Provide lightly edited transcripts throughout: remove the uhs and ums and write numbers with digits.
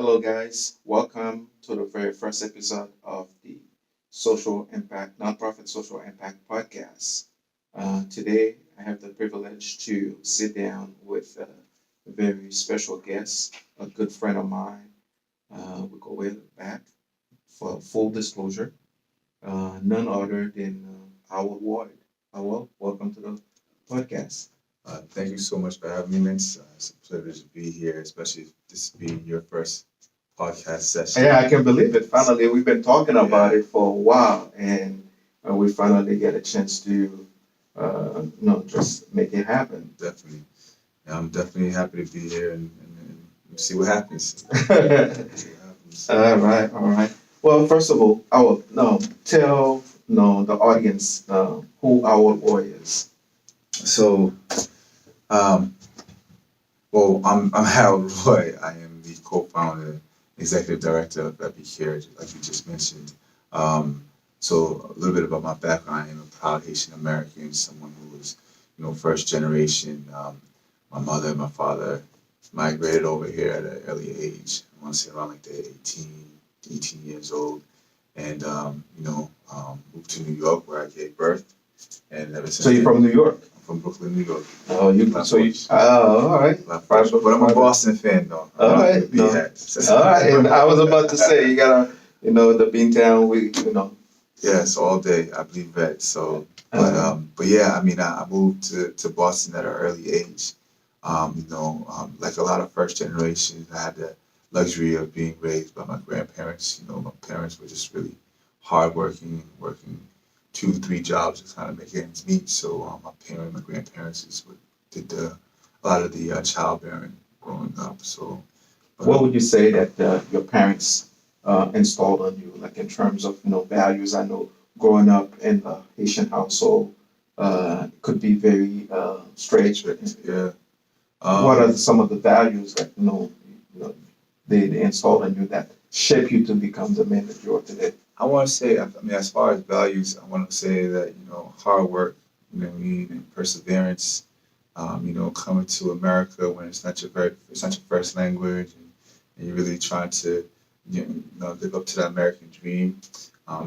Hello, guys. Welcome to the very first episode of the Nonprofit Social Impact Podcast. Today, I have the privilege to sit down with a very special guest, a good friend of mine. We go way back for full disclosure, none other than Howard Ward. Howard, welcome to the podcast. Thank you so much for having me, Vince. It's a privilege to be here, especially if this being your first podcast session. Yeah, I can believe it. Finally, we've been talking about it for a while, and we finally get a chance to, just make it happen. Definitely. I'm definitely happy to be here and see what happens. See what happens. All right. Well, first of all, I will tell the audience who our boy is. So, um, I'm Harold Roy. I am the co-founder, executive director of Epic Care, like you just mentioned. Um, so a little bit about my background. I am a proud Haitian American, someone who was, first generation. My mother and my father migrated over here at an early age. I want to say around like the 18 years old, and moved to New York where I gave birth. And ever since So you're from New York? I'm from Brooklyn, New York. Oh, all right. But I'm a Boston fan, though. All right. No. All right. And I was about to say, you gotta, the Beantown, Yes, all day. I believe that. So, but yeah, I moved to Boston at an early age. Like a lot of first generation, I had the luxury of being raised by my grandparents. My parents were just really hardworking, working 2, 3 jobs to kind of make ends meet. So my grandparents did a lot of the childbearing growing up. So, what would you say that your parents installed on you, like in terms of values? I know growing up in the Haitian household could be very strange. yeah. What are some of the values that they installed on you that shape you to become the man that you are today? I want to say, as far as values, I want to say that, hard work, and perseverance, coming to America when it's not your first language, and you're really trying to, live up to that American dream.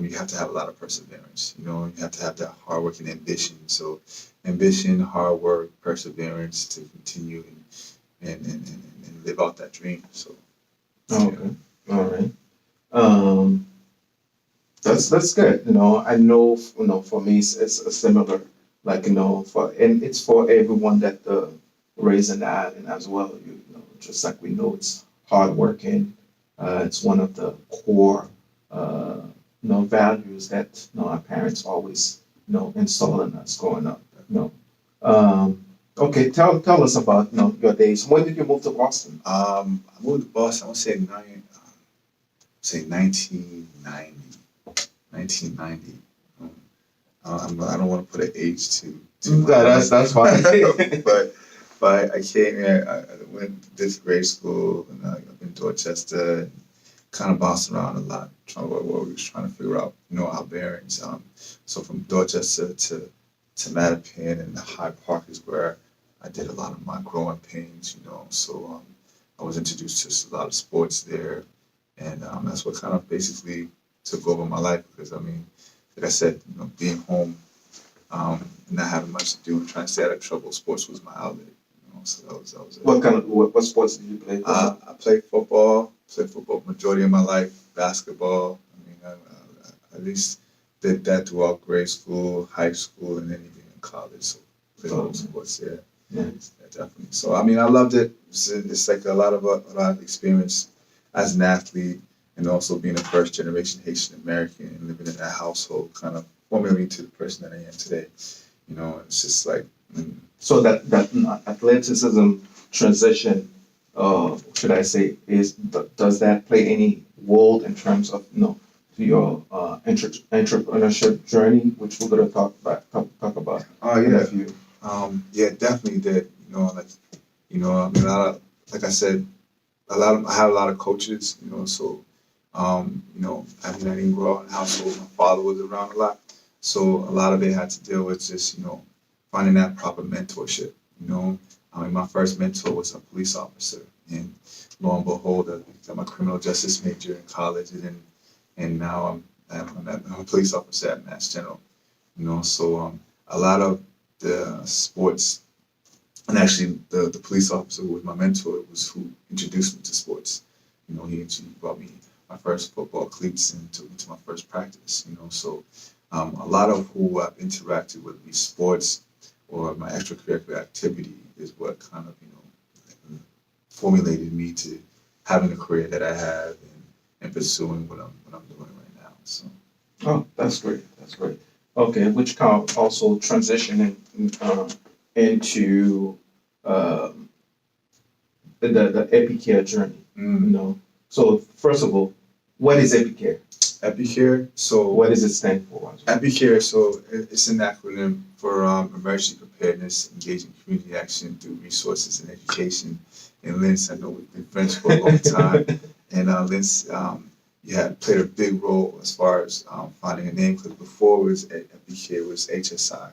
You have to have a lot of perseverance. You have to have that hard work and ambition. So, ambition, hard work, perseverance to continue and live out that dream. So, Okay, all right. Um, that's good. I know. For me, it's a similar. Like it's for everyone that raised in the island as well. Just like we know, it's hardworking. It's one of the core, values that our parents always install in us growing up. Okay, tell us about your days. When did you move to Boston? I moved to Boston. I want to say 1990. 1990. I don't want to put an age to That's fine. but I came here. I went to grade school and up in Dorchester. Kind of bounced around a lot, trying what we was trying to figure out, our bearings. So from Dorchester to Mattapan and Hyde Park is where I did a lot of my growing pains. So I was introduced to a lot of sports there, and that's what kind of basically took over my life because like I said, being home and not having much to do and trying to stay out of trouble, sports was my outlet. So that was it. What sports did you play? I played football. Played football majority of my life. Basketball. I at least did that throughout grade school, high school, and then even in college. So played all those sports there. Yeah. Yeah, definitely. So I loved it. It's like a lot of experience as an athlete, and also being a first generation Haitian American and living in that household kind of formed me to the person that I am today. It's just like. So that athleticism transition, should I say, does that play any role in terms of to your entrepreneurship journey, which we're gonna talk about Oh in a yeah. few. Yeah, definitely did. A lot of, like I said, I had a lot of coaches. So I didn't grow up in a household. My father was around a lot, so a lot of it had to deal with just finding that proper mentorship. You know, I mean, my first mentor was a police officer, and lo and behold, I'm a criminal justice major in college, and now I'm a police officer at Mass General. You know, so a lot of the sports, and actually the police officer who was my mentor was who introduced me to sports. You know, he brought me my first football cleats and took me to my first practice. You know, so a lot of who I've interacted with, these sports or my extracurricular activity, is what kind of formulated me to having the career that I have and pursuing what I'm doing right now. So. Oh, that's great. That's great. Okay, which kind of also transition into um, the Epicare journey. You Mm. know, so first of all, what is Epicare? Epicare. So What does it stand for? Epicare. So it's an acronym for emergency preparedness, engaging community action through resources and education. And Lince, I know we've been friends for a long time, and Lince, you had played a big role as far as finding a name, because before it was Epicare, it was HSI.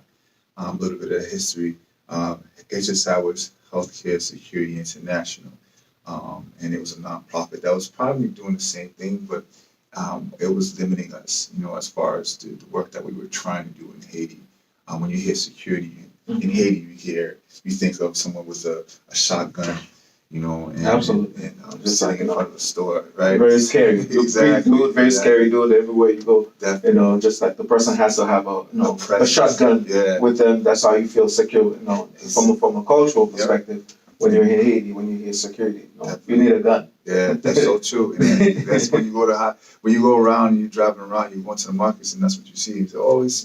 A little bit of history. HSI was Healthcare Security International, and it was a nonprofit that was probably doing the same thing, but it was limiting us, as far as the work that we were trying to do in Haiti. When you hear security in Haiti, you think of someone with a shotgun, Absolutely. and Just sitting like, in front of the store, right? Very scary. Exactly. Dude, very scary dude everywhere you go. Definitely. Just like the person has to have a presence. shotgun Yeah. with them. That's how you feel secure. From a cultural Yep. perspective, when you're in Haiti, when you hear security, you need a gun. Yeah, that's so true. And that's when you go when you go around and you're driving around, you go into the markets and that's what you see. You say, oh, it's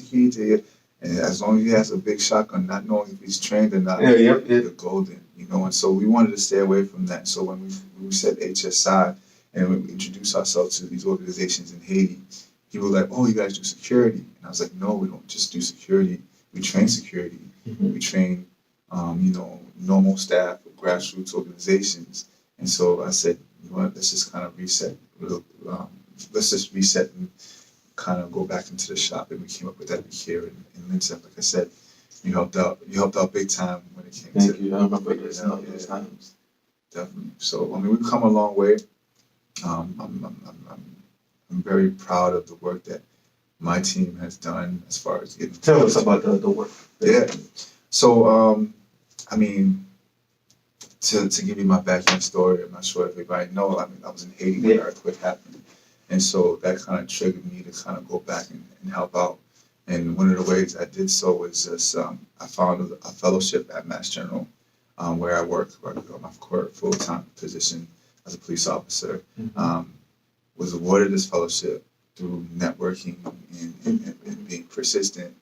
security here. And as long as he has a big shotgun, not knowing if he's trained or not, Yeah, yep. you're golden, And so we wanted to stay away from that. So when we said HSI and we introduced ourselves to these organizations in Haiti, people were like, oh, you guys do security. And I was like, no, we don't just do security. We train security. Mhm. We train, normal staff, grassroots organizations. And so I said, you know what, let's just kind of reset. Let's just reset and kind of go back into the shop. And we came up with that here in Lince. Like I said, you helped out. You helped out big time when it came to. Thank you. I remember this. Those times. Definitely. So I mean, we've come a long way. I'm very proud of the work that my team has done as far as getting. Tell us about the work. Yeah. So I mean, to give you my background story, I'm not sure if everybody know. I mean, I was in Haiti when the earthquake happened, and so that kind of triggered me to kind of go back and help out. And one of the ways I did so was just I found a fellowship at Mass General, where I work on my full-time position as a police officer. Mhm. Was awarded this fellowship through networking and being persistent,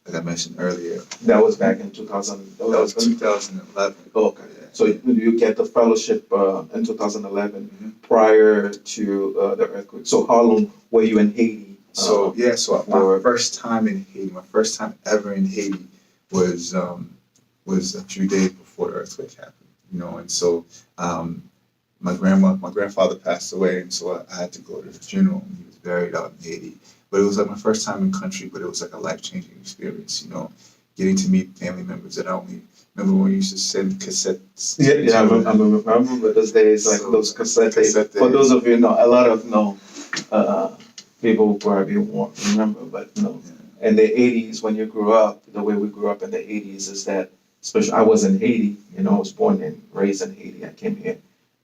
like I mentioned earlier. That was back in 2011. That was 2011. Okay. Yeah. So you get the fellowship in 2011 Mhm. prior to the earthquake. So how long were you in Haiti? So my first time in Haiti, my first time ever in Haiti was a few days before the earthquake happened. And so my grandfather passed away, and so I had to go to the funeral. And he was buried out in Haiti. But it was like my first time in country, but it was like a life-changing experience. Getting to meet family members that I only remember when we used to send cassettes. Yeah, I remember those days, like those cassette days. Cassette For days. those of you a lot of people who probably won't remember, but in the 80s when you grew up, the way we grew up in the 80s is that, especially I was in Haiti, I was born and raised in Haiti. I came here.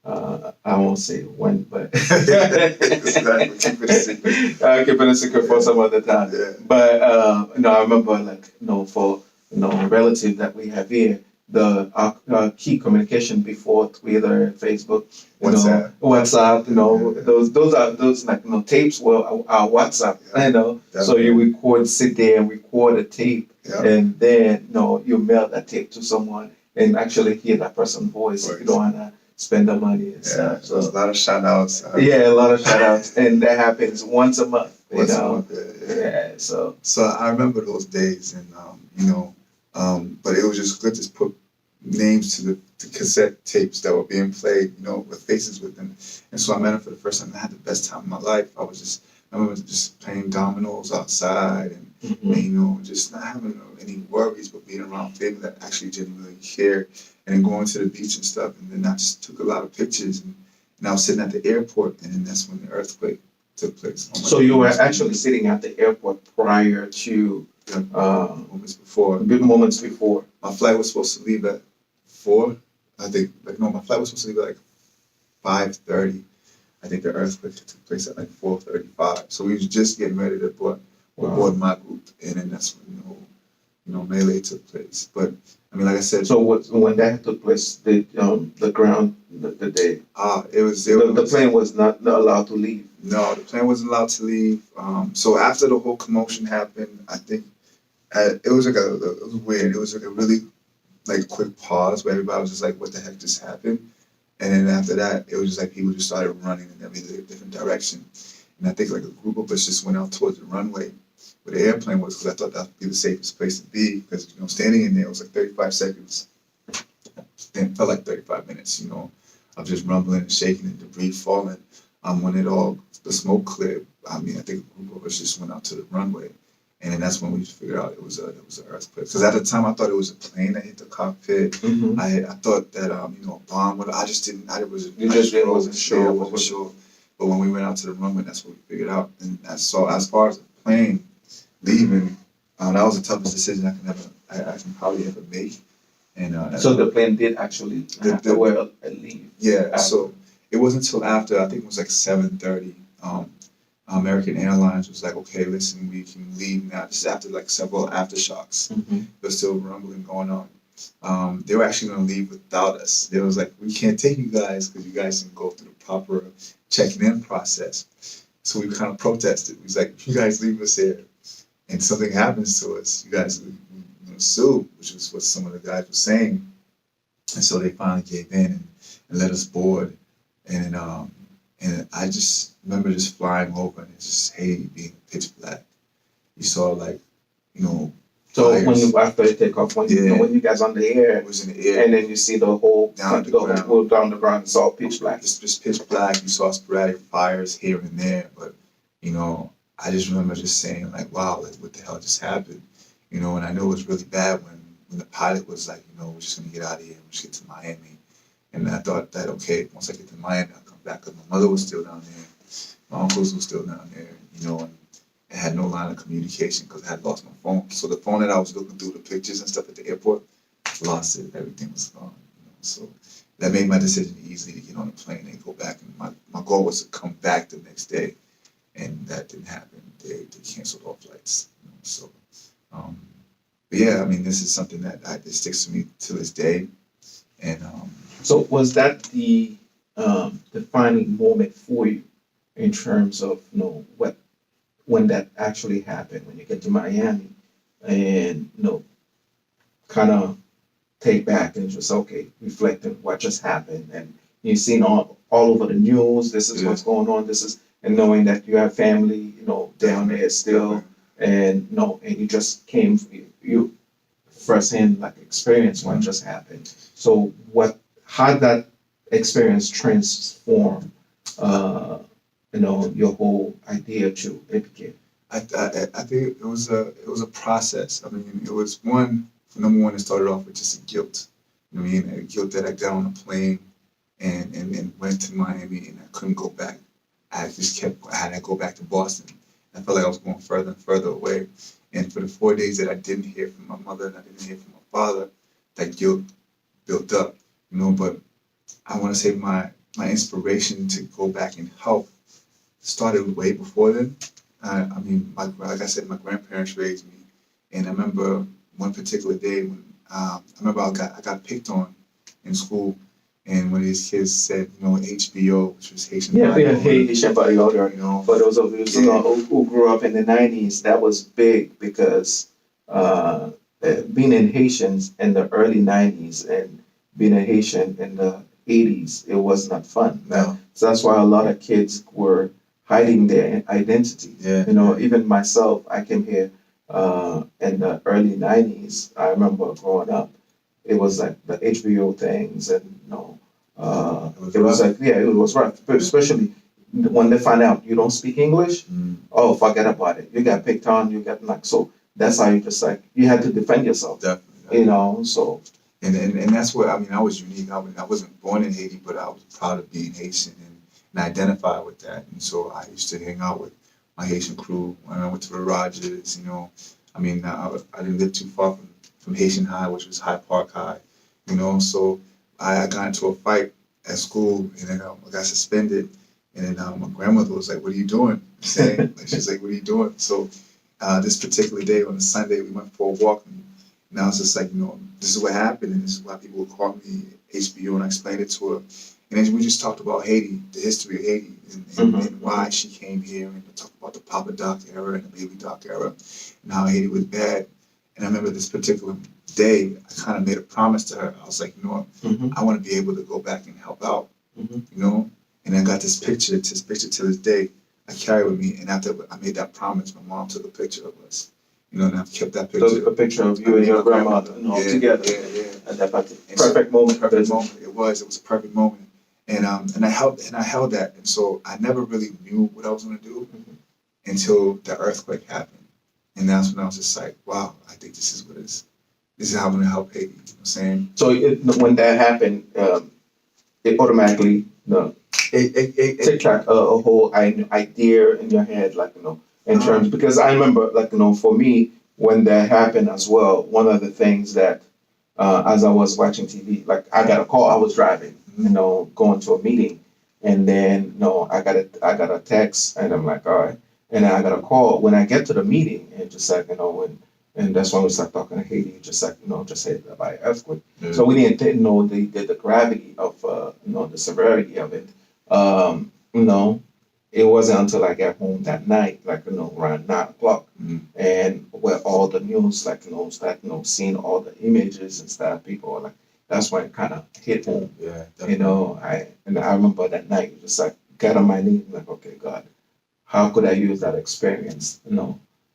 I won't say when, but Exactly. Keep it a secret. I'll keep it a secret for some other time. Yeah. But I remember for relative that we have here, the key communication before Twitter, Facebook, WhatsApp, those like tapes were our WhatsApp, So you sit there and record a tape, and then you mail that tape to someone and actually hear that person's voice if you don't wanna spend the money and stuff. So a lot of shout outs. a lot of shout outs, and that happens once a month. Once a month, Yeah. So I remember those days, and but it was just good to put names to the cassette tapes that were being played, with faces with them. And so I met him for the first time. I had the best time of my life. I was just I remember just playing dominoes outside Mhm. and just not having any worries, but being around people that actually genuinely care, and then going to the beach and stuff. And then I just took a lot of pictures, and I was sitting at the airport, and then that's when the earthquake took place. So you were actually sitting at the airport prior to Moments before. moments before. My flight was supposed to leave at 4. I think, like, no, my flight was supposed to leave at like 5:30. I think the earthquake took place at like 4:35. So we was just getting ready to board my group, and then that's when melee took place. But I mean, like I said, So when that took place, the ground the plane was not allowed to leave. No, the plane wasn't allowed to leave. So after the whole commotion happened, I think it was it was weird. It was like a really like quick pause where everybody was just like, "What the heck just happened?" And then after that, it was just like people just started running in every different direction. And I think like a group of us just went out towards the runway where the airplane was, because I thought that would be the safest place to be. Because standing in there, it was like 35 seconds. Then it felt like 35 minutes. Of just rumbling and shaking and debris falling. When the smoke cleared, I mean, I think a group of us just went out to the runway. And then that's when we figured out it was an earthquake. Because at the time, I thought it was a plane that hit the cockpit. Mm-hmm. I thought that a bomb would. I just didn't. Wasn't sure. But when we went out to the runway, that's what we figured out. And so as far as the plane leaving, that was the toughest decision I can probably ever make. And so the plane did actually leave. Yeah. After. So it wasn't until after, I think it was like 7:30. American Airlines was like, okay, listen, we can leave now. This is after like several aftershocks. Mm-hmm. There's still rumbling going on. They were actually going to leave without us. They was like, we can't take you guys because you guys didn't go through the proper checking in process. So we kind of protested. We was like, if you guys leave us here and something happens to us, you guys will sue, which was what some of the guys were saying. And so they finally gave in and let us board. And I just remember just flying over and just Haiti being pitch black. You saw like, so fires. When you after the takeoff, when you guys on the air, it was in the air, and then you see the whole down the ground, it's all pitch black. It's just pitch black. You saw sporadic fires here and there, but I just remember just saying like, wow, like what the hell just happened? And I knew it was really bad when the pilot was like, we're just gonna get out of here and just get to Miami. And I thought that, okay, once I get to Miami, I'll come back. Because my mother was still down there. My uncles were still down there, and I had no line of communication because I had lost my phone. So the phone that I was looking through the pictures and stuff at the airport, lost it. Everything was gone. So that made my decision easy to get on a plane and go back. And my goal was to come back the next day. And that didn't happen. They canceled all flights. So, but yeah, I mean, this is something that sticks to me to this day. And so was that the defining moment for you in terms of when that actually happened, when you get to Miami and kind of take back and just reflect on what just happened, and you've seen all over the news, this is what's going on, and knowing that you have family down there still, and and you just came, you firsthand experience what just happened. So how that experience transform your whole idea to Impactor? I think it was a process. I mean, it was number one, it started off with just a guilt. A guilt that I got on a plane and went to Miami and I couldn't go back. I had to go back to Boston. I felt like I was going further and further away. And for the 4 days that I didn't hear from my mother and I didn't hear from my father, that guilt built up. But I want to say my inspiration to go back and help started way before then. I mean, like I said, my grandparents raised me, and I remember one particular day when I remember I got picked on in school, and one of these kids said, HBO, which was Haitian. Haitian body odor. For those of you who grew up in the '90s, that was big because being in Haitians in the early '90s and being a Haitian in the '80s, it was not fun. No. So that's why a lot of kids were hiding their identity. Yeah. Even myself, I came here in the early '90s. I remember growing up, it was like the HBO things, and it was like, it was rough, but especially when they find out you don't speak English, Mm, oh, forget about it. You got picked on, you got like, so that's how you just like, you had to defend yourself, definitely. you know, so. And that's what I mean. I was unique. I wasn't born in Haiti, but I was proud of being Haitian and identify with that. And so I used to hang out with my Haitian crew when I went to the Rogers. You know, I mean, I didn't live too far from Haitian High, which was High Park High. You know, so I got into a fight at school, and then I got suspended. And then my grandmother was like, "What are you doing?" Saying, like, she's like, "What are you doing?" So this particular day on a Sunday, we went for a walk, and I was just like, this is what happened, and this is why people would call me HBO, and I explained it to her. And then we just talked about Haiti, the history of Haiti, and why she came here, and talked about the Papa Doc era and the Baby Doc era, and how Haiti was bad. And I remember this particular day, I kind of made a promise to her. I was like, I want to be able to go back and help out, And I got this picture to this day. I carry with me, and after I made that promise, my mom took a picture of us, and I've kept that picture. Took a picture of you and your grandmother, together. Yeah. And that perfect moment. Perfect moment. It was a perfect moment, and I held that, and so I never really knew what I was going to do until the earthquake happened, and that's when I was just like, wow, I think this is what it is. This is how I'm going to help Haiti. You know what I'm saying? So when that happened, it automatically take like a whole idea in your head, like in terms, because I remember, like for me, when that happened as well, one of the things that as I was watching TV, like I got a call, I was driving, going to a meeting, and then I got a text, and I'm like, all right, and then I got a call when I get to the meeting, and just like and that's when we start talking to Haiti, just like just hit by earthquake. Yeah. So we didn't know the gravity of the severity of it. Um, you know, it wasn't until I got home that night, like around 9 o'clock, and where all the news, like start seeing all the images and stuff. People are like, that's when it kind of hit home. Yeah, definitely. I remember that night, just like got on my knees, like, okay, God, how could I use that experience?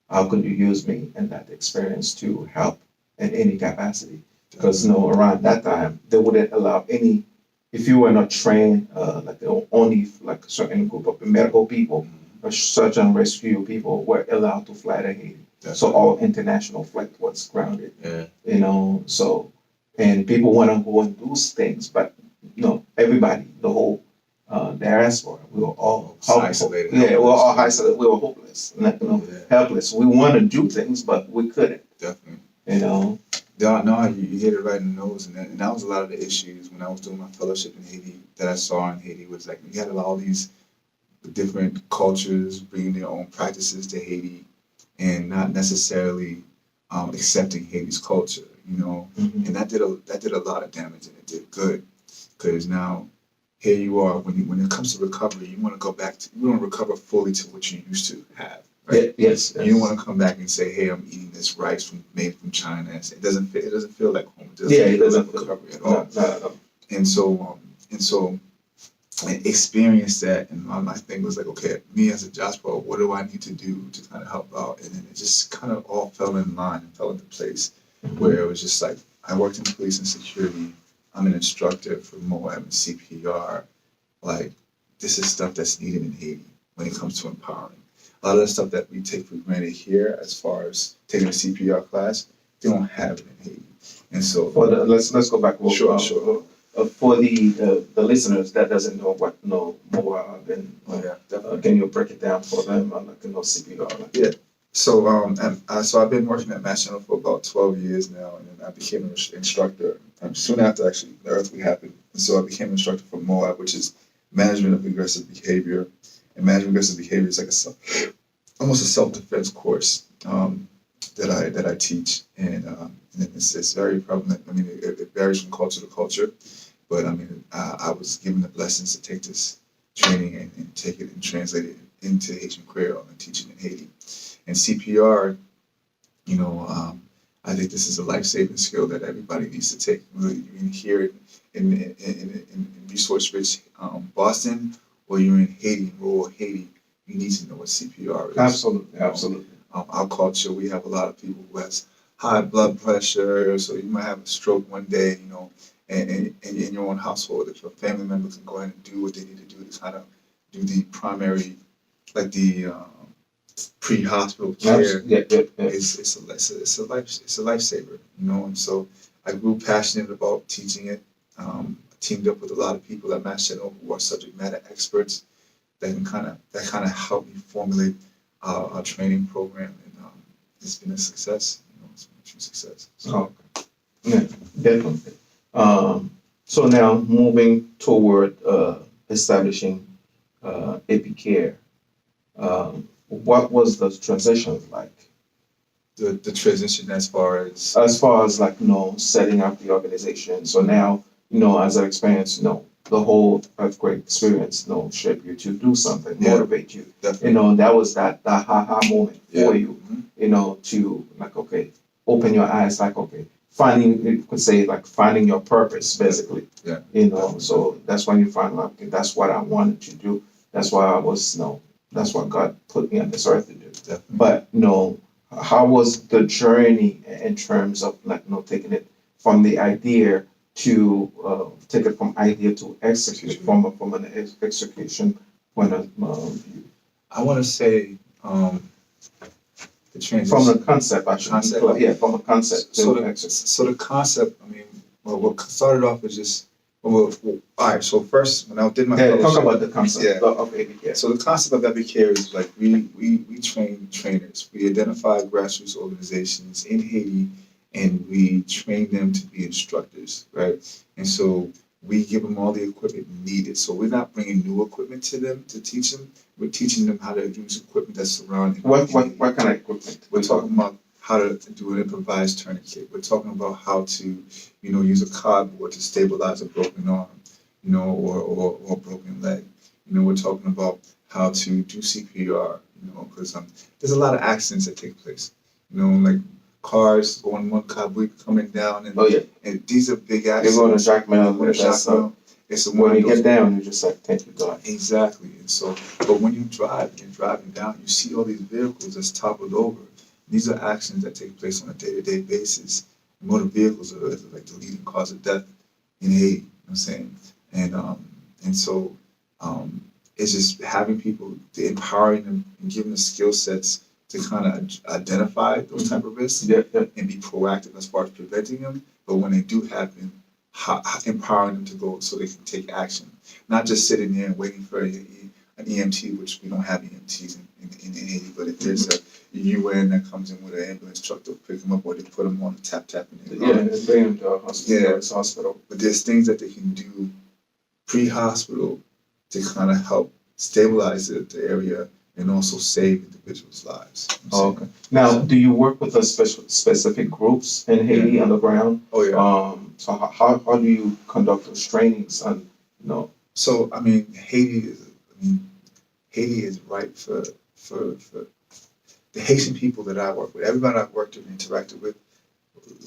How could you use me in that experience to help in any capacity? Because around that time they wouldn't allow any, if you were not trained, like only like a certain group of medical people or search and rescue people were allowed to fly to Haiti. So all international flight was grounded. Yeah. So and people want to go and do things, but everybody, the whole diaspora, we were all Isolated. Yeah, we were all isolated. We were hopeless, helpless. We want to do things, but we couldn't. Definitely. No, you hit it right in the nose, and that was a lot of the issues when I was doing my fellowship in Haiti that I saw in Haiti was like we had all these different cultures bringing their own practices to Haiti, and not necessarily accepting Haiti's culture, and that did a lot of damage, and it did good because now here you are when it comes to recovery, you want to go back to you want to recover fully to what you used to have. Right? Yes. You don't want to come back and say, "Hey, I'm eating this rice made from China." It doesn't feel like home. It doesn't feel like recovery at all. Not at all. And so I experienced that, and my thing was like, okay, me as a Jasper, what do I need to do to kind of help out? And then it just kind of all fell in line and fell into place, where it was just like I worked in police and security. I'm an instructor for Moab and CPR. Like this is stuff that's needed in Haiti when it comes to empowering. A lot of the stuff that we take for granted here, as far as taking a CPR class, they don't have it in Haiti. And so, let's go back. Sure. For the listeners that doesn't know what Moab and can you break it down for them on CPR? Yeah. So I've been working at Mass General for about 12 years now, and then I became an instructor soon after actually the earthquake happened. And so I became an instructor for Moab, which is management of aggressive behavior. And management of aggressive behavior is like almost a self-defense course that I teach, and it's very prevalent. I mean, it varies from culture to culture, but I mean, I was given the blessings to take this training and take it and translate it into Haitian Creole and teach it in Haiti. And CPR, I think this is a life-saving skill that everybody needs to take. Really, you can hear it in resource-rich Boston, or you're in Haiti, rural Haiti. You need to know what CPR is. Absolutely. Our culture, we have a lot of people who has high blood pressure, so you might have a stroke one day, and in your own household, if a family member can go ahead and do what they need to do to kind of do the primary, like the pre-hospital care. Yeah. It's a lifesaver, you know. And so I grew passionate about teaching it. Teamed up with a lot of people at Mass General who are subject matter experts that kind of helped me formulate our training program, and it's been a success. You know, it's been a true success. So, Oh, yeah, definitely. So now moving toward establishing Epicare, what was the transition like? the transition as Far as like setting up the organization. So now as an experience, the whole earthquake experience, shape you to do something, Yeah, motivate you. definitely. That was that ha moment Yeah. for you. To like okay, open your eyes, like okay, finding you could say like finding your purpose basically. Yeah. So that's when you find like okay, that's what I wanted to do. That's why I was that's what God put me on this earth to do. Definitely. But how was the journey in terms of like taking it from the idea to take it from idea to execute from an execution point of view? I want to say the transition From the concept, I should concept. yeah, from a concept So to the execute. so the concept. I mean, what started off was just all right. So first, when I did my Yeah, talk fellowship, about the concept yeah. of ABK. So the concept of Epic Care is like we train trainers. We identify grassroots organizations in Haiti, and we train them to be instructors, right? And so we give them all the equipment needed. So we're not bringing new equipment to them to teach them. We're teaching them how to use equipment that's surrounding. What kind of equipment? We're talking about how to do an improvised tourniquet. We're talking about how to, use a cardboard to stabilize a broken arm, or a broken leg. We're talking about how to do CPR, because there's a lot of accidents that take place. Like cars going one car coming down, and Oh yeah, and these are big you're accidents. going to Jack When Mel. a shock That's mill, it's a one when of you those. get down, you just like thank you God. Exactly. And so, but when you drive and you're driving down, you see all these vehicles that's toppled over. These are actions that take place on a day-to-day basis. Motor vehicles are like the leading cause of death in Haiti. You know what I'm saying? And so it's just having people, to empowering them and giving them skill sets to kind of identify those type of risks, Yeah. and be proactive as far as preventing them. But when they do happen, empowering them to go so they can take action, not just sitting there and waiting for an EMT, which we don't have EMTs in Haiti. But if there's a UN that comes in with an ambulance truck to pick them up, or they put them on a tapping. Yeah, and bring them to a hospital. Yeah. It's hospital. But there's things that they can do pre-hospital to kind of help stabilize the area and also save individuals' lives. Oh, okay. Now, do you work with the specific groups in Haiti on the ground? Oh yeah. So how do you conduct those trainings? And So Haiti is ripe for the Haitian people that I work with. Everybody I've worked with and interacted with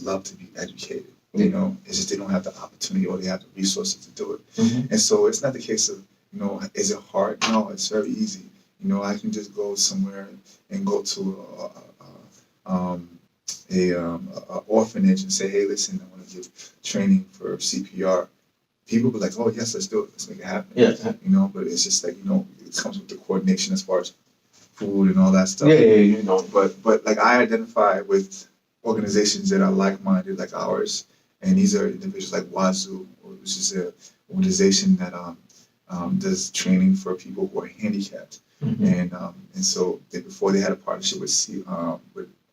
love to be educated. It's just they don't have the opportunity or they have the resources to do it. Mhm. And so it's not the case of, is it hard? No, it's very easy. I can just go somewhere and go to a orphanage and say, hey, listen, I want to give training for CPR. People be like, oh yes, let's do it. Let's make it happen. Yeah. But it's just like, it comes with the coordination as far as food and all that stuff. Yeah. But like I identify with organizations that are like-minded like ours, and these are individuals like Wazoo, which is an organization that does training for people who are handicapped. Mhm. And so before they had a partnership with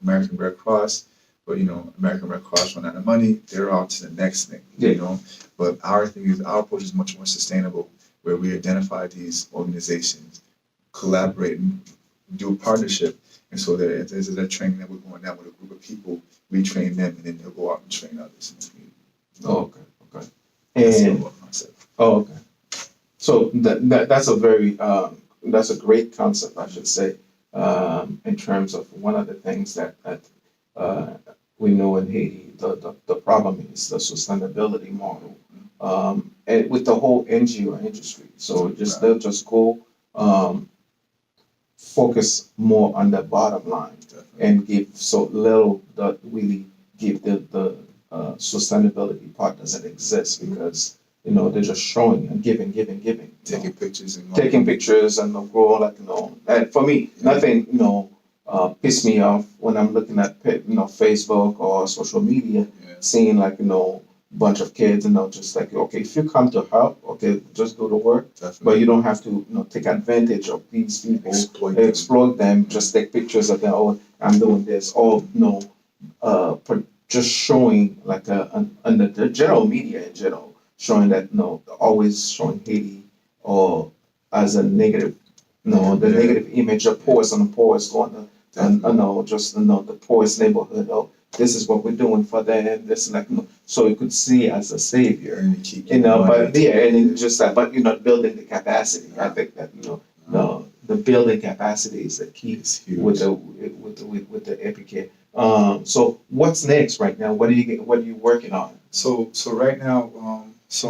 American Red Cross, but American Red Cross run out of money, they're on to the next thing. Yeah. But our approach is much more sustainable, where we identify these organizations, collaborate, and do a partnership. And so that if there's a training that we're going down with a group of people, we train them, and then they'll go out and train others in the community. Oh, okay. That's the And whole concept. oh, okay. So that's a very that's a great concept, I should say, in terms of one of the things that uh, we know in Haiti, the problem is the sustainability model, and with the whole NGO industry. So they'll just go focus more on the bottom line and give so little that really give the sustainability part doesn't exist because they're just showing and giving. taking pictures and taking pictures and go like and for me nothing piss me off when I'm looking at Facebook or social media, yeah, seeing like bunch of kids just like okay, if you come to help, okay, just go to work, but definitely you don't have to take advantage of these people, exploit them, just take pictures of their own. I'm doing this, or just showing like and the general media in general showing that always showing Haiti or as a negative, the Yeah. negative image of poorest and the poorest going to just the poorest neighborhood. Oh, this is what we're doing for them. This like so you could see as a savior, and keep but yeah, and then just that, but building the capacity. I think that the building capacity is the key it's huge. with the Epic. So what's next right now? What are you working on? So right now, so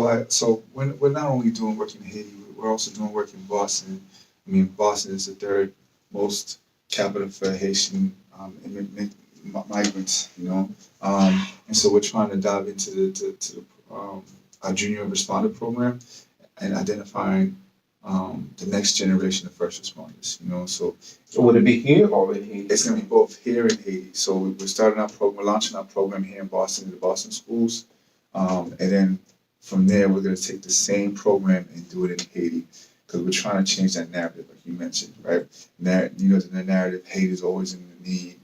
we're not only doing work in Haiti, we're also doing work in Boston. I mean, Boston is the third most capital for Haitian migrants, and so we're trying to dive into to our junior responder program and identifying the next generation of first responders. So would it be here or in Haiti? It's going to be both here in Haiti. So we're starting our program, we're launching our program here in Boston, in the Boston schools. And then from there, we're going to take the same program and do it in Haiti because we're trying to change that narrative, like you mentioned, right? The narrative, Haiti is always in the need.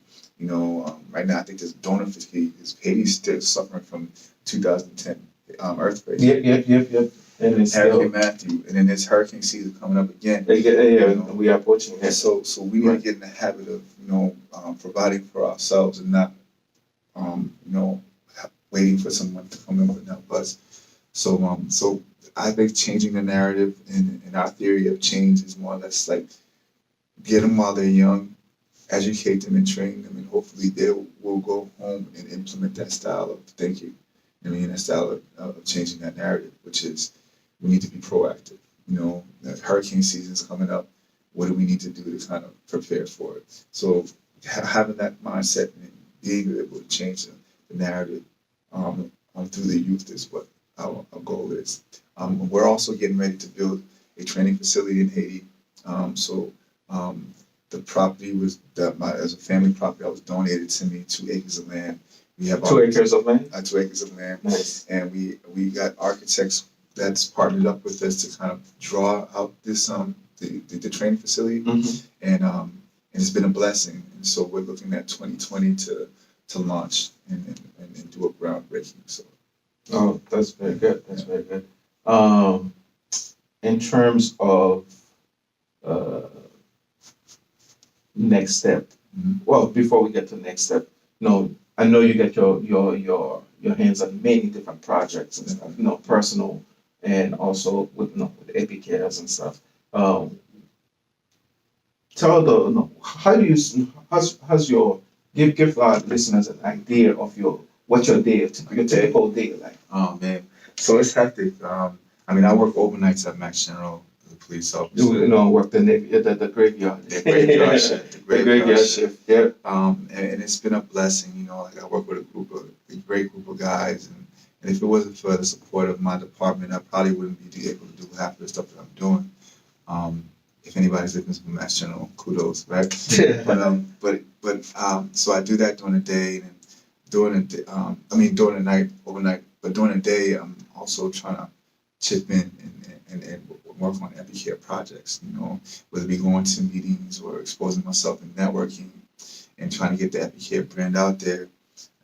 Right now, I think there's donor fatigue. Haiti's still suffering from 2010 earthquake. Yep. And it's Hurricane Matthew, and then there's hurricane season coming up again. We are approaching that. So we need to get in the habit of providing for ourselves and not waiting for someone to come in and help us. So I think changing the narrative and our theory of change is more or less like get them while they're young, educate them and train them, and hopefully they will go home and implement that style of thinking. That style of changing that narrative, which is we need to be proactive. The hurricane season's coming up. What do we need to do to kind of prepare for it? So having that mindset and being able to change the narrative through the youth is what our goal is. We're also getting ready to build a training facility in Haiti. The property was as a family property. I was donated to me 2 acres of land. We have 2 acres of land. 2 acres of land. Nice. And we got architects that's partnered up with us to kind of draw out this the training facility, and it's been a blessing. And so we're looking at 2020 to launch and do a groundbreaking. So. Oh, that's very good. That's very good. In terms of uh, next step. Well, before we get to the next step, I know you get your hands on many different projects and stuff, personal and also with Epic Cares and stuff. Um, Tell the how do you how's your give our listeners an idea of what your typical day like. Oh man, so it's hectic. I work overnights at Max General as a police officer. Work the graveyard. The graveyard shift. The graveyard shift. Yeah. And it's been a blessing. I work with a great group of guys, and if it wasn't for the support of my department, I probably wouldn't be able to do half of the stuff that I'm doing. If anybody's listening to Mass General, kudos, right? So I do that during the day, and during during the night, overnight. But during the day, I'm also trying to chip in and work on Epicare projects. Whether it be going to meetings or exposing myself in networking and trying to get the Epicare brand out there,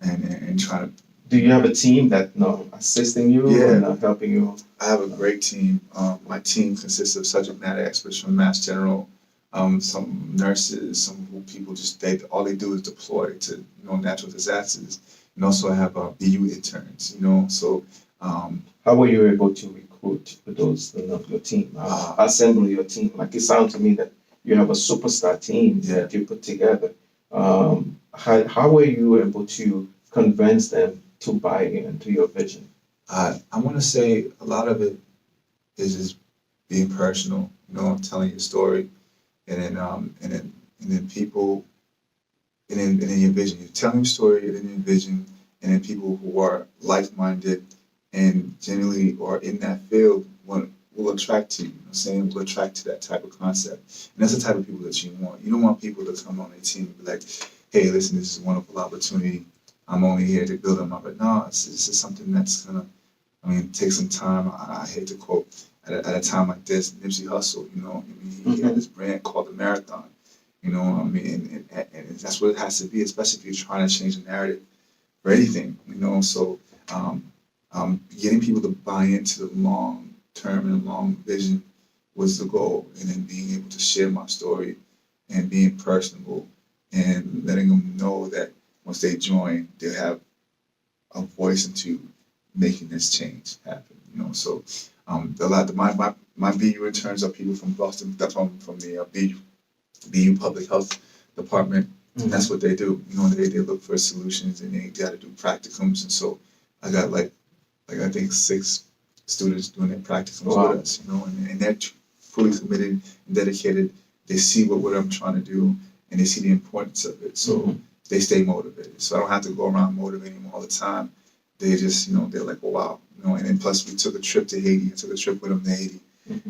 and trying to. Do you have a team that assisting you and helping you? I have a great team. My team consists of subject matter experts from Mass General, some nurses, some people all they do is deploy to natural disasters, and also I have BU interns. So how were you able to recruit those your team? Assemble your team. Like it sounds to me that you have a superstar team that you put together. How were you able to convince them to buy into your vision? I want to say a lot of it is just being personal, telling your story, and then people, and then your vision. You're telling your story, and then your vision, and then people who are like-minded and genuinely are in that field want will attract to you. You know what I'm saying? Will attract to that type of concept. And that's the type of people that you want. You don't want people to come on a team and be like, hey, listen, this is a wonderful opportunity. I'm only here to build them up. But no, this is something that's gonna, I mean, take some time. I hate to quote, at a time like this, Nipsey Hussle, you know, I mean, he had this brand called the Marathon. You know, I mean, and that's what it has to be, especially if you're trying to change the narrative for anything. You know, so getting people to buy into the long term and long vision was the goal, and then being able to share my story and being personable and letting them know that once they join, they'll have a voice into making this change happen. You know, so a lot of my BU interns are people from Boston, that's from the BU Public Health Department. And that's what they do. You know, they look for solutions and they got to do practicums. And so I got like I think 6 students doing their practicums with us. You know, and they're fully committed and dedicated. They see what I'm trying to do and they see the importance of it. So they stay motivated. So I don't have to go around motivating them all the time. They just, you know, they're like, oh, wow. You know, and then plus we took a trip to Haiti. I took a trip with them to Haiti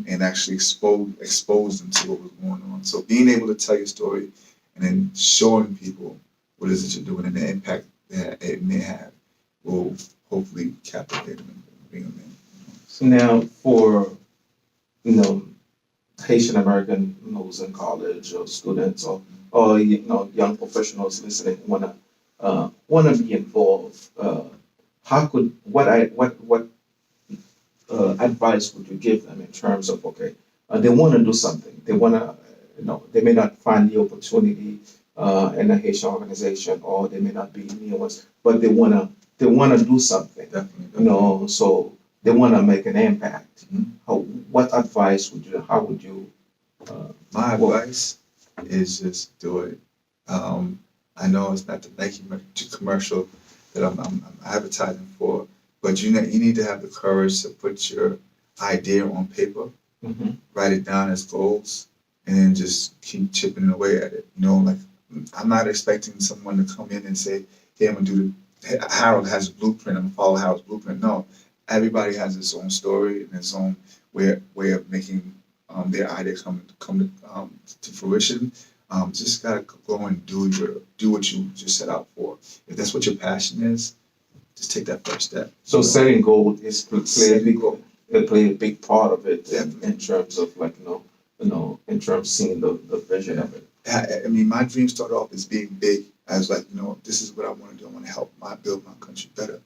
and actually exposed them to what was going on. So being able to tell your story and then showing people what it is that you're doing and the impact that it may have will hopefully captivate them and bring them in. So now for, you know, Haitian American who's in college or students or you know young professionals listening wanna be involved. How could what advice would you give them in terms of okay, they want to do something, they want to you know they may not find the opportunity in a Haitian organization or they may not be near us, but they wanna do something. Definitely. You know, so they want to make an impact. What advice would you? How would you? My advice is just do it. I know it's not the Nike commercial that I'm advertising for, but you need to have the courage to put your idea on paper, write it down as goals, and then just keep chipping away at it. You know, like I'm not expecting someone to come in and say, "Hey, I'm gonna do the." Harold has a blueprint. I'm gonna follow Harold's blueprint. No, everybody has its own story and its own way of making their idea come to fruition. Just gotta go and do what you just set out for. If that's what your passion is, just take that first step. So setting goal is play a big part of it Definitely. in terms of like in terms of seeing the vision of it. I mean, my dream started off as being big. I was like, you know, this is what I want to do. I want to help build my country better.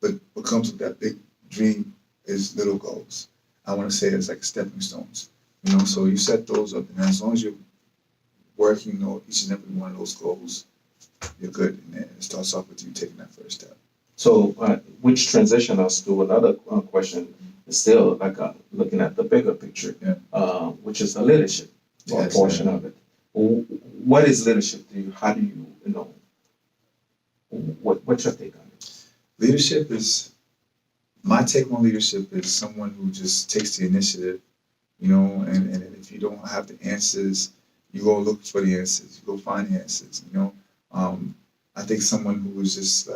But what comes with that big dream is little goals. I want to say it's like stepping stones. You know, so you set those up, and as long as you're working on each and every one of those goals, you're good. And then it starts off with you taking that first step. So which transition us to another question. Still like looking at the bigger picture, which is the leadership portion of it. What is leadership to you? How do you know? What's your take on it? Leadership is my take on leadership is someone who just takes the initiative, you know, and if you don't have the answers, you go look for the answers, you go find the answers, you know. I think someone who is just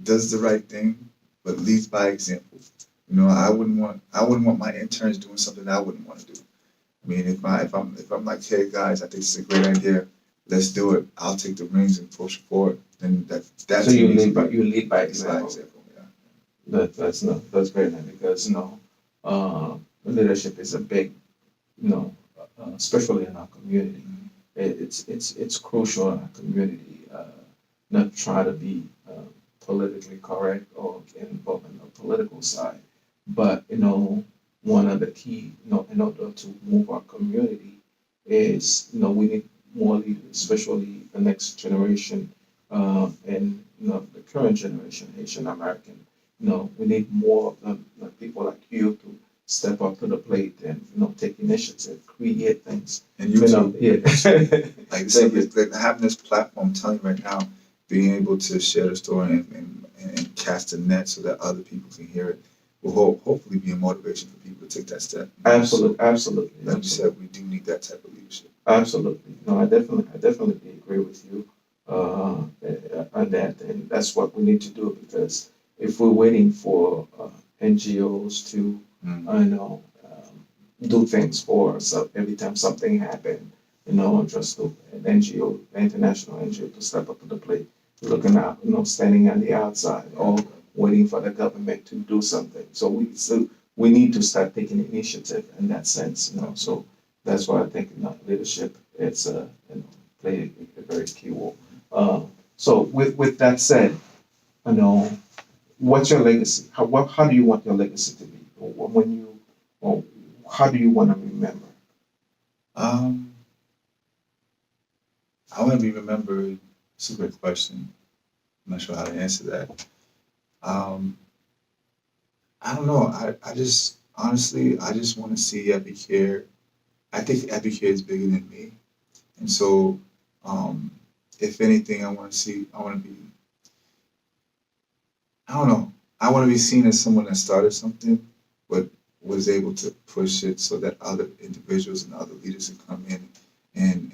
does the right thing, but leads by example. You know, I wouldn't want my interns doing something I wouldn't want to do. I mean, if I'm like, hey guys, I think this is a great idea, let's do it. I'll take the reins and push forward. Then that's so you lead by example. Yeah. That's great, man, because leadership is a big especially in our community. It's crucial in our community. Not try to be politically correct or get involved in the political side, but one of the key in order to move our community is we need more leaders, especially the next generation and the current generation, Asian American. We need more of them, like people like you, to step up to the plate and take initiative, create things. And you too. Yeah. Like having this platform, I'm telling you right now, being able to share the story and cast a net so that other people can hear it will hopefully be a motivation for people to take that step. Absolutely, absolutely. Like you said, we do need that type of leadership. Absolutely. No, I definitely agree with you on that, and that's what we need to do, because if we're waiting for NGOs to, Mm. do things for us. So every time something happened, just to, an NGO, international NGO, to step up to the plate, looking out, standing on the outside or waiting for the government to do something. So we need to start taking initiative in that sense. So that's why I think leadership it's play a very key role. Uh, so with that said, you know, what's your legacy? How do you want your legacy to be? Or when you, or how do you want to remember? Um, I want to be remembered. It's a great question. I'm not sure how to answer that. Um, I don't know. I just honestly, I just want to see Epic here. I think Epic here is bigger than me, and so um, if anything, I want to see. I want to be. I don't know. I want to be seen as someone that started something, but was able to push it so that other individuals and other leaders can come in and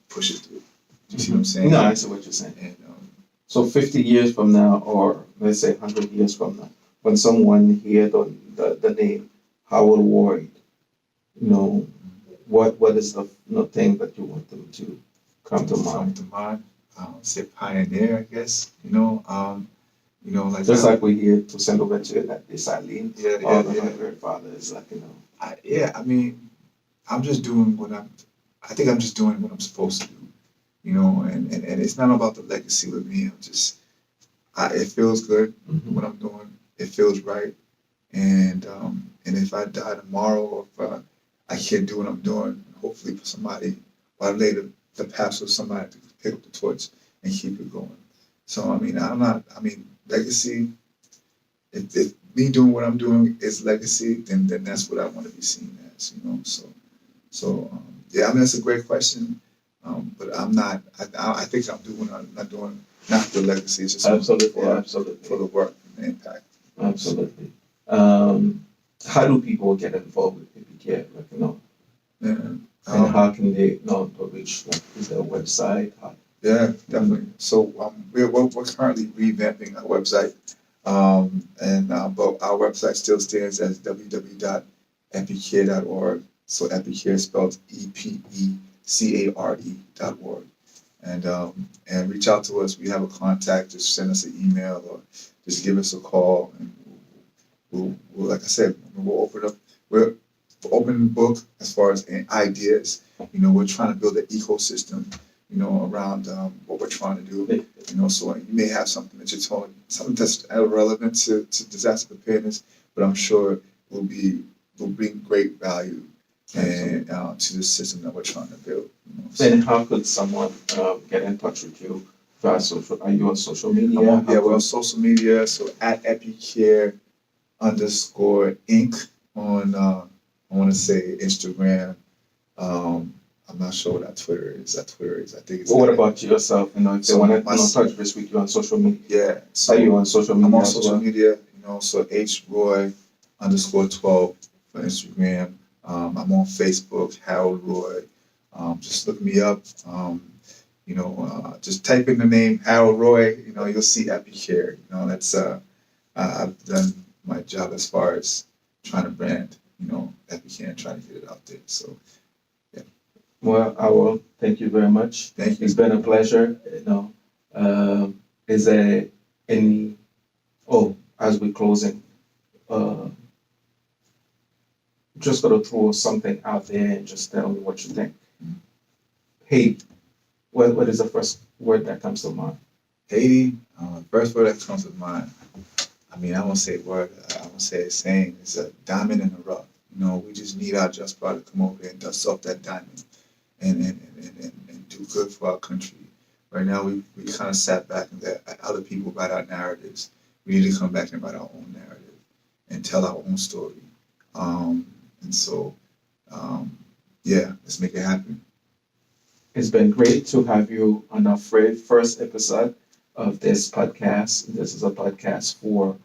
push it through. Do you see what I'm saying? No, I see what you're saying. And So 50 years from now, or let's say 100 years from now, when someone hears the name Howard Ward, what is the thing that you want them to come to come mind? to mind, say pioneer, I guess. Like Just like we hear to send over to that this Eileen, yeah, all yeah, the yeah. grandfathers, Yeah, I mean, I'm just doing what I'm. I think I'm just doing what I'm supposed to do. And it's not about the legacy with me. It feels good what I'm doing. It feels right. And if I die tomorrow, or if I can't do what I'm doing, hopefully for somebody, or I lay the path for somebody to pick up the torch and keep it going. So I mean, I'm not. I mean, legacy. If me doing what I'm doing is legacy, then that's what I want to be seen as. Yeah, I mean that's a great question. But I'm not. I think I'm doing. I'm not doing not for the legacy. It's just absolutely, for absolutely, the work and the impact. absolutely. Um, how do people get involved with PPK? Yeah. And how can they reach? Like, is there a website? Yeah, definitely. So we're currently revamping our website, but our website still stands as www.epicare.org. So Epicare spelled EPECARE.org, and reach out to us. We have a contact. Just send us an email or just give us a call, and we'll like I said, we'll open up. We're open book as far as ideas. We're trying to build an ecosystem around what we're trying to do. So you may have something that you're telling, something that's relevant to disaster preparedness, but I'm sure will bring great value and to the system that we're trying to build. Then how could someone get in touch with you via social? Are you on social media? We're on social media. So at @epicare_inc on I want to say Instagram. I'm not sure what that Twitter is. I think it's. Well, what about yourself? If they want to touch base with you on social media, Yeah. So are you on social media? I'm on as social well? media. So HRoy_12 for Instagram. I'm on Facebook, Harold Roy. Just look me up. Just type in the name Harold Roy. You'll see Epicare. That's I've done my job as far as trying to brand. Epicare and trying to get it out there. So yeah. Well, I will. Thank you very much. Thank you. It's been a pleasure. Is there any? Oh, as we're closing, uh, just gonna throw something out there and just tell me what you think. Hate. What is the first word that comes to mind? Haiti. First word that comes to mind. I mean, I won't say word. I won't say a saying. It's a diamond in the rough. We just need our just brother to come over here and dust off that diamond and do good for our country. Right now, we kind of sat back and let other people write our narratives. We need to come back and write our own narrative and tell our own story. And so, yeah, let's make it happen. It's been great to have you on our first episode of this podcast. This is a podcast for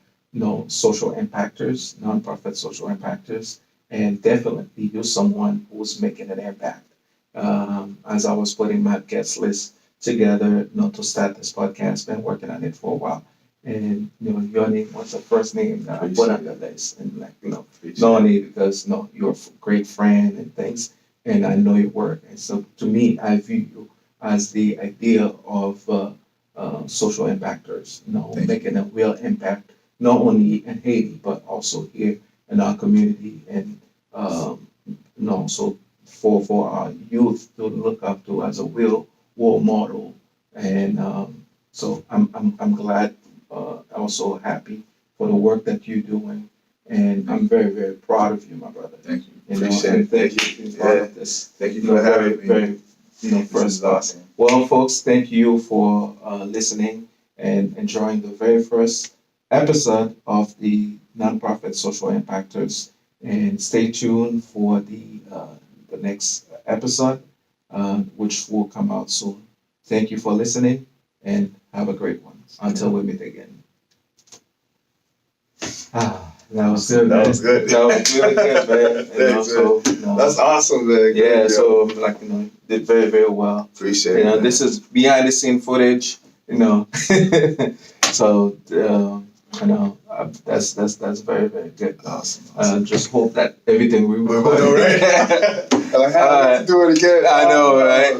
social impactors, nonprofit social impactors, and definitely you're someone who's making an impact. As I was putting my guest list together, to start this podcast, been working on it for a while, and your name was the first name that I put on the list, and not Appreciate only because you're a great friend and things, and I know your work, and so to me, I view you as the idea of social impactors, Thank you. making a real impact not only in Haiti but also here in our community, and so for our youth to look up to as a real role model, and so I'm glad, also happy for the work that you're doing, and I'm very very proud of you, my brother. Thank you. You know, Appreciate and it. thank Thank you for being you. part Yeah. of this. Thank you Very, for having me. very, This first is awesome. well, folks, thank you for listening and enjoying the very first episode of the Nonprofit Social Impactors. And stay tuned for the next episode, which will come out soon. Thank you for listening and have a great one. Until we meet again. That was good, man. That was good. That was really good, man. Thanks, So, That's awesome, man. yeah, Good so job. did very, very well. Appreciate it. This is behind the scene footage, so that's very, very good. Awesome. Just hope that everything we We're recorded. all right. I have Alright. to do it again. I know, right?